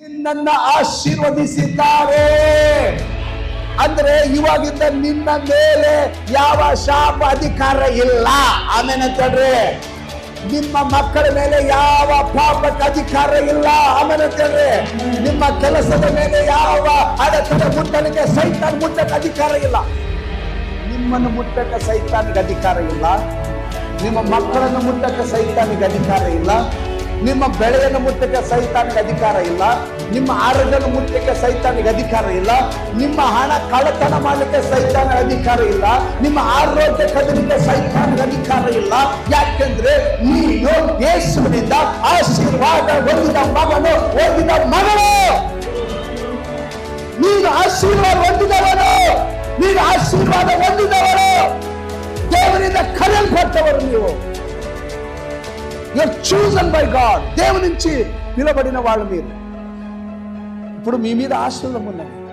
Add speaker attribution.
Speaker 1: ನಿನ್ನನ್ನು ಆಶೀರ್ವದಿಸಿದ್ದಾರೆ ಅಂದ್ರೆ ಇವಾಗಿಂದ ನಿನ್ನ ಮೇಲೆ ಯಾವ ಶಾಪ ಅಧಿಕಾರ ಇಲ್ಲ. ಆಮೇಲೆ ಅಂತಂದ್ರೆ ನಿಮ್ಮ ಮಕ್ಕಳ ಮೇಲೆ ಯಾವ ಪಾಪಕ್ಕೆ ಅಧಿಕಾರ ಇಲ್ಲ. ಆಮೇಲೆ ಅಂತಂದ್ರೆ ನಿಮ್ಮ ಕೆಲಸದ ಮೇಲೆ ಯಾವ ಅಡೆತಡೆ ಮುಟ್ಟಲಿಕ್ಕೆ ಸೈತಾನ ಮುಟ್ಟಕ್ಕೆ ಅಧಿಕಾರ ಇಲ್ಲ. ನಿಮ್ಮನ್ನು ಮುಟ್ಟಕ್ಕೆ ಸೈತಾನಿಗೆ ಅಧಿಕಾರ ಇಲ್ಲ. ನಿಮ್ಮ ಮಕ್ಕಳನ್ನು ಮುಟ್ಟಕ್ಕೆ ಸೈತಾನಿಗೆ ಅಧಿಕಾರ ಇಲ್ಲ. ನಿಮ್ಮ ಬೆಳೆಯನ್ನು ಮುಟ್ಟಕ್ಕೆ ಸೈತಾನಿಗೆ ಅಧಿಕಾರ ಇಲ್ಲ. ನಿಮ್ಮ ಆರೋಗ್ಯವನ್ನು ಮುಟ್ಟಕ್ಕೆ ಸೈತಾನಿಗೆ ಅಧಿಕಾರ ಇಲ್ಲ. ನಿಮ್ಮ ಹಣ ಕಳ್ಳತನ ಮಾಡಲಿಕ್ಕೆ ಸೈತಾನಿಗೆ ಅಧಿಕಾರ ಇಲ್ಲ. ನಿಮ್ಮ ಆರೋಗ್ಯ ಕದಲಿಕ್ಕೆ ಸೈತಾನಿಗೆ ಅಧಿಕಾರ ಇಲ್ಲ. ಯಾಕೆಂದ್ರೆ ನೀನು ಯೇಸುವಿನಿಂದ ಆಶೀರ್ವಾದ ಹೊಂದಿದ ಮಗನು, ಹೊಂದಿದ ಮಗಳು. ನೀನು ಆಶೀರ್ವಾದ ಹೊಂದಿದವನು, ನೀನು ಆಶೀರ್ವಾದ ಹೊಂದಿದವರು, ದೇವರಿಂದ ಕರೆಯಲ್ಪಟ್ಟವರು. ನೀವು You're chosen by God. దేవుని నుంచి పిలువబడిన వాళ్ళు మీరు. ఇప్పుడు మీ మీద ఆశీర్వాదం ఉన్నది.